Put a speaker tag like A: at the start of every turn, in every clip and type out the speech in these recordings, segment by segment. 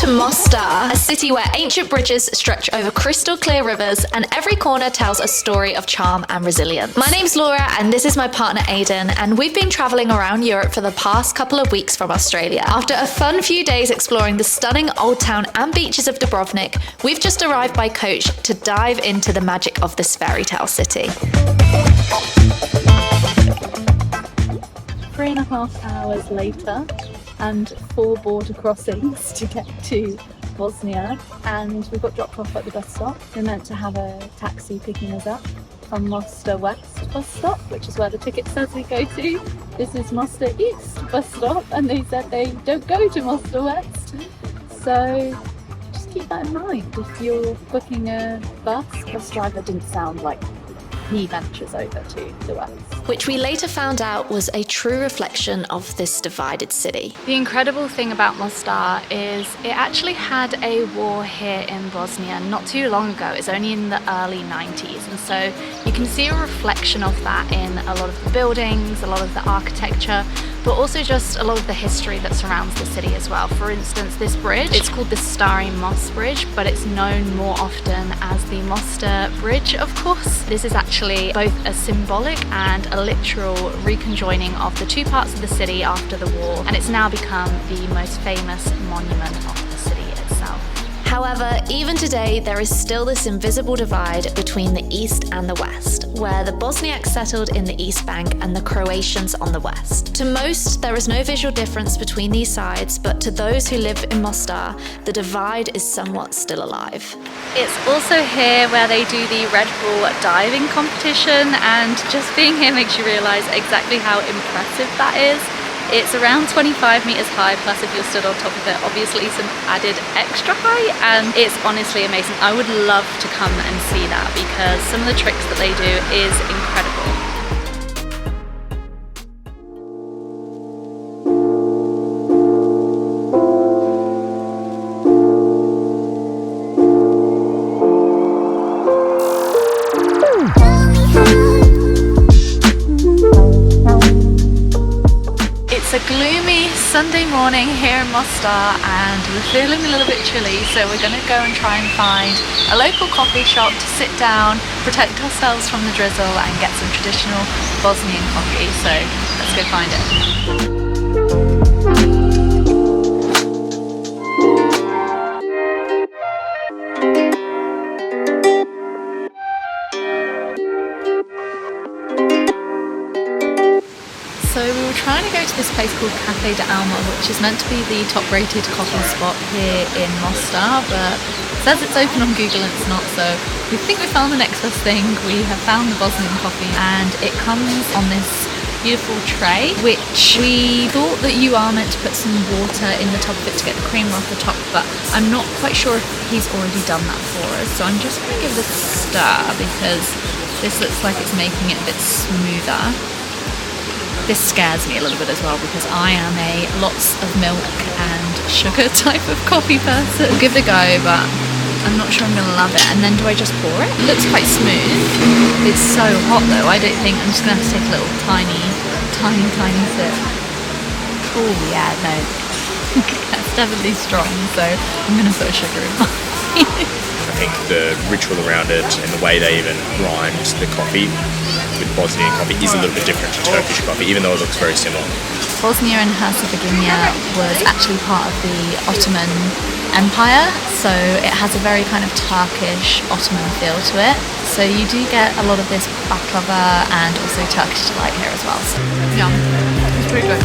A: to Mostar, a city where ancient bridges stretch over crystal clear rivers and every corner tells a story of charm and resilience. My name's Laura and this is my partner Aidan, and we've been travelling around Europe for the past couple of weeks from Australia. After a fun few days exploring the stunning old town and beaches of Dubrovnik, we've just arrived by coach to dive into the magic of this fairytale city.
B: 3.5 hours later and 4 border crossings to get to Bosnia, and we got dropped off at the bus stop. We're meant to have a taxi picking us up from Mostar West bus stop, which is where the ticket says we go to. This is Mostar East bus stop and they said they don't go to Mostar West. So just keep that in mind if you're booking a bus. Bus driver didn't sound like he ventures over to the west.
A: Which we later found out was a true reflection of this divided city.
C: The incredible thing about Mostar is it actually had a war here in Bosnia not too long ago. It's only in the early 90s, and so you can see a reflection of that in a lot of the buildings, a lot of the architecture, but also just a lot of the history that surrounds the city as well. For instance, this bridge, it's called the Stari Most Bridge, but it's known more often as the Mostar Bridge, of course. This is actually both a symbolic and a literal reconjoining of the two parts of the city after the war, and it's now become the most famous monument of the city itself.
A: However, even today, there is still this invisible divide between the East and the West, where the Bosniaks settled in the East Bank and the Croatians on the West. To most, there is no visual difference between these sides, but to those who live in Mostar, the divide is somewhat still alive.
C: It's also here where they do the RedBull Diving Competition, and just being here makes you realise exactly how impressive that is. It's around 25 metres high, plus if you're stood on top of it, obviously some added extra height, and it's honestly amazing. I would love to come and see that because some of the tricks that they do is incredible. It's a gloomy Sunday morning here in Mostar and we're feeling a little bit chilly, so we're going to go and try and find a local coffee shop to sit down, protect ourselves from the drizzle and get some traditional Bosnian coffee. So let's go find it. So we were trying to go to this place called Cafe de Alma, which is meant to be the top rated coffee spot here in Mostar, but it says it's open on Google and it's not, so we think we found the next best thing. We have found the Bosnian coffee and it comes on this beautiful tray, which we thought that you are meant to put some water in the top of it to get the creamer off the top, but I'm not quite sure if he's already done that for us, so I'm just going to give this a stir because this looks like it's making it a bit smoother. This scares me a little bit as well because I am a lots of milk and sugar type of coffee person. I'll give it a go, but I'm not sure I'm going to love it. And then do I just pour it? It looks quite smooth. It's so hot though, I don't think, I'm just going to have to take a little tiny sip. Oh yeah, no. That's definitely strong, so I'm going to put sugar in mine.
D: I think the ritual around it and the way they even grind the coffee with Bosnian coffee is a little bit different to Turkish coffee, even though it looks very similar.
C: Bosnia and Herzegovina was actually part of the Ottoman Empire, so it has a very kind of Turkish Ottoman feel to it. So you do get a lot of this baklava and also Turkish delight here as well. So, yeah, it's pretty good.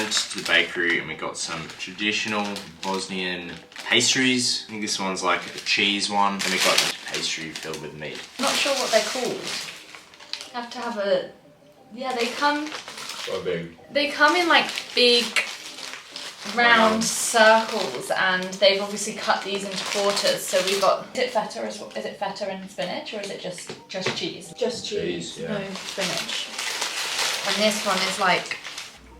D: To the bakery and we got some traditional Bosnian pastries. I think this one's like a cheese one, and we got a pastry filled with meat.
C: I'm not sure what they're called. You have to have a... Yeah, they come...
D: So big.
C: They come in like big round circles, and they've obviously cut these into quarters. So we've got... Is it feta and spinach, or is it just cheese?
B: Just cheese,
D: yeah.
C: No spinach. And this one is like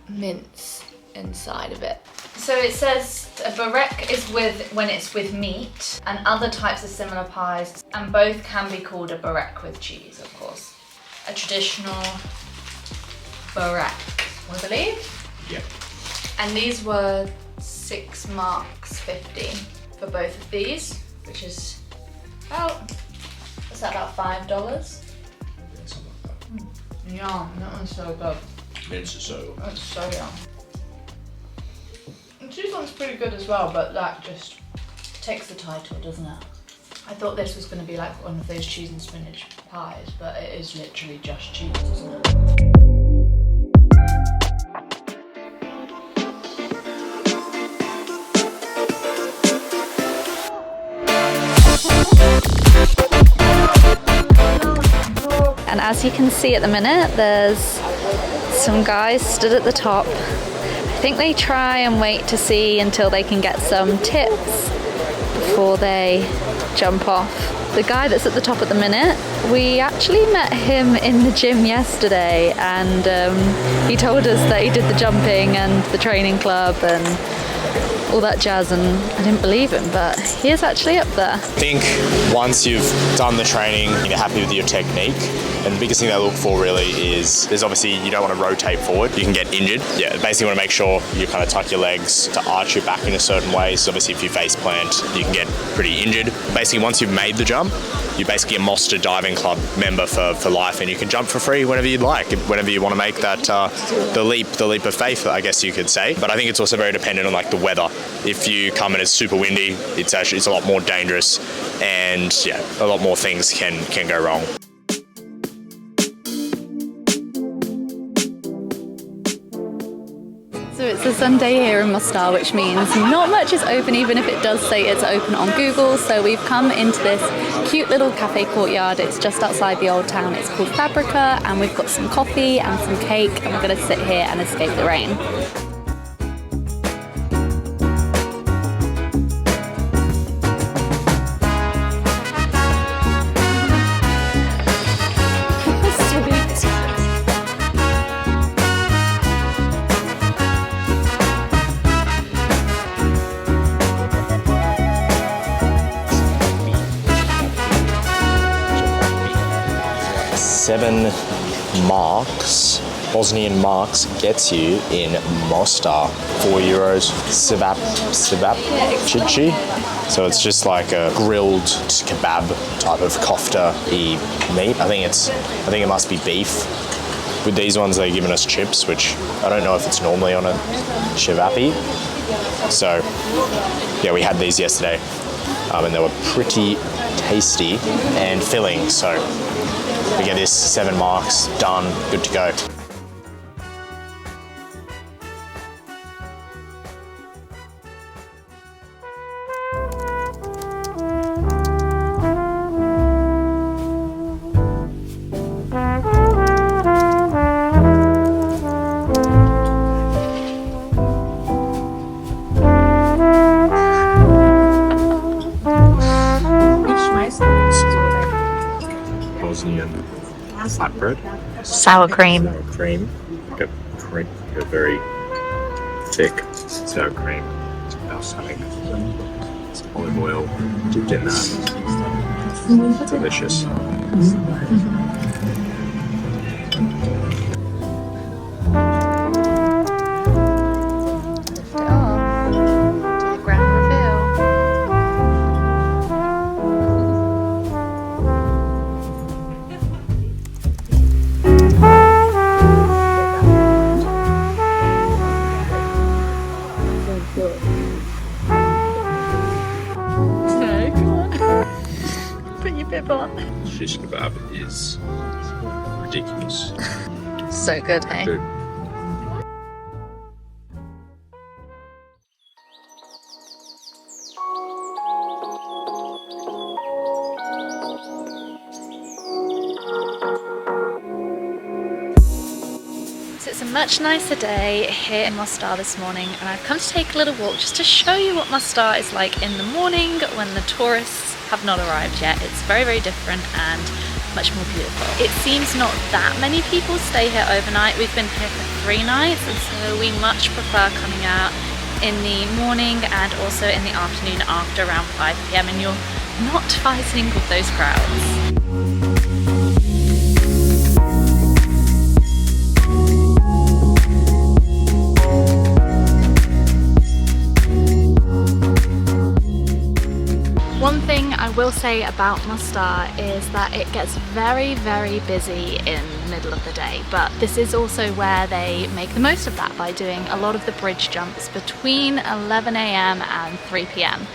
C: mince inside of it. So it says a burek is when it's with meat, and other types of similar pies, and both can be called a burek with cheese, of course. A traditional burek, I believe.
D: Yeah.
C: And these were 6 marks 50 for both of these, which is about, what's that, about $5?
D: Yeah, something like that.
C: Yum, that one's so good.
D: Mince is so.
C: That's so yum. The cheese one's pretty good as well, but that just takes the title, doesn't it? I thought this was going to be like one of those cheese and spinach pies, but it is literally just cheese, isn't it?
A: And as you can see at the minute, there's some guys stood at the top. I think they try and wait to see until they can get some tips before they jump off. The guy that's at the top at the minute, we actually met him in the gym yesterday, and he told us that he did the jumping and the training club and all that jazz, and I didn't believe him, but he is actually up there.
E: I think once you've done the training, you're happy with your technique, and the biggest thing they look for really is, there's obviously, you don't want to rotate forward, you can get injured. Yeah, basically want to make sure you kind of tuck your legs to arch your back in a certain way, so obviously if you face plant, you can get pretty injured. Basically once you've made the jump, you're basically a Mostar Diving Club member for life, and you can jump for free whenever you'd like, whenever you want to make that the leap of faith, I guess you could say. But I think it's also very dependent on like the weather. If you come in, it's super windy, it's a lot more dangerous, and yeah, a lot more things can go wrong.
B: So it's a Sunday here in Mostar, which means not much is open, even if it does say it's open on Google. So we've come into this cute little cafe courtyard. It's just outside the old town. It's called Fabrica, and we've got some coffee and some cake, and we're going to sit here and escape the rain.
E: Seven marks, Bosnian marks, gets you in Mostar. €4. Cevapi. So it's just like a grilled kebab type of kofta-y meat. I think it must be beef. With these ones, they're giving us chips, which I don't know if it's normally on a cevapi. So yeah, we had these yesterday, and they were pretty tasty and filling. So we get this 7 marks, done, good to go.
D: Bosnian flatbread.
A: Sour cream.
D: Sour cream. Got very thick sour cream. Balsamic. Some olive oil dipped in that. Delicious. Shish kebab is ridiculous.
A: So good, hey?
D: Good.
A: So it's a much nicer day here in Mostar this morning, and I've come to take a little walk just to show you what Mostar is like in the morning when the tourists have not arrived yet. It's very, very different and much more beautiful. It seems not that many people stay here overnight. We've been here for 3 nights, and so we much prefer coming out
C: in the morning and also in the afternoon after around 5 p.m. and you're not fighting with those crowds. One thing I will say about Mostar is that it gets very, very busy in the middle of the day, but this is also where they make the most of that by doing a lot of the bridge jumps between 11 a.m. and 3 p.m.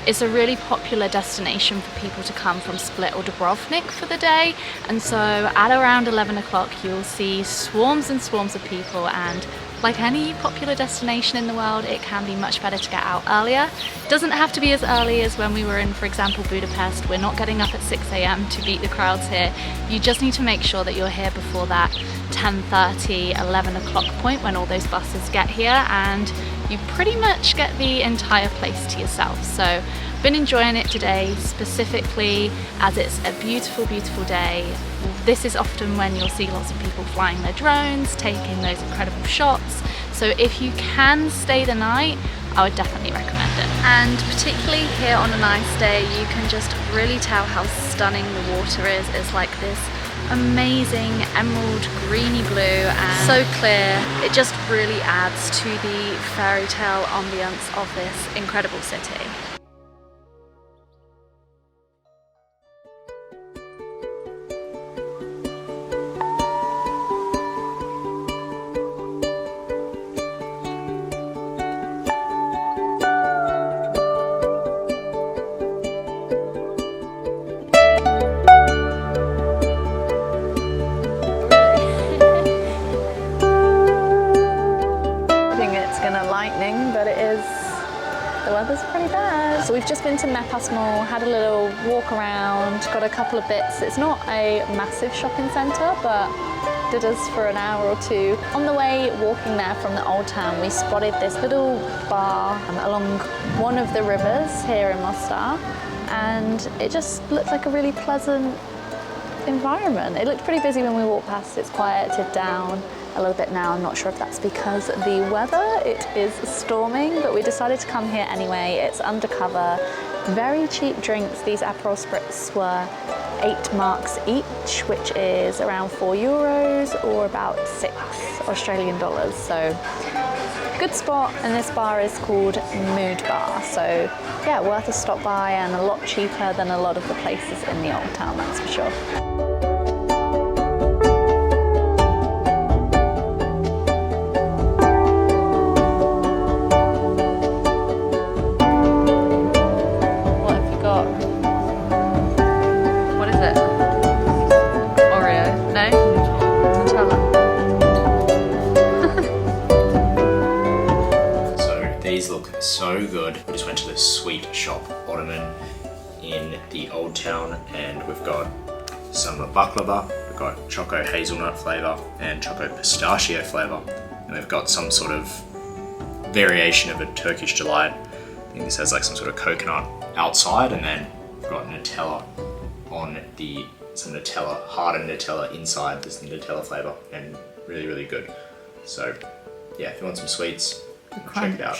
C: It's a really popular destination for people to come from Split or Dubrovnik for the day, and so at around 11 o'clock you'll see swarms and swarms of people, and like any popular destination in the world, it can be much better to get out earlier. It doesn't have to be as early as when we were in, for example, Budapest. We're not getting up at 6 a.m. to beat the crowds here. You just need to make sure that you're here before that 10:30, 11 o'clock point when all those buses get here, and you pretty much get the entire place to yourself. So I've been enjoying it today, specifically as it's a beautiful, beautiful day. This is often when you'll see lots of people flying their drones, taking those incredible shots. So if you can stay the night, I would definitely recommend it. And particularly here on a nice day, you can just really tell how stunning the water is. It's like this amazing emerald greeny blue and so clear. It just really adds to the fairy tale ambience of this incredible city.
B: But the weather's pretty bad. So we've just been to Mepas Mall, had a little walk around, got a couple of bits. It's not a massive shopping centre, but did us for an hour or two. On the way walking there from the old town, we spotted this little bar along one of the rivers here in Mostar, and it just looked like a really pleasant environment. It looked pretty busy when we walked past. It's quieted down a little bit now. I'm not sure if that's because of the weather. It is storming, but we decided to come here anyway. It's undercover, very cheap drinks. These Aperol Spritz were 8 marks each, which is around €4 or about $6 Australian. So good spot, and this bar is called Mood Bar. So yeah, worth a stop by and a lot cheaper than a lot of the places in the old town, that's for sure.
D: So good. We just went to the sweet shop Ottoman in the old town, and we've got some baklava, we've got choco hazelnut flavour and choco pistachio flavour, and we've got some sort of variation of a Turkish delight. I think this has like some sort of coconut outside, and then we've got Nutella on some Nutella, hardened Nutella inside. This Nutella flavour, and really, really good. So yeah, if you want some sweets, check it out.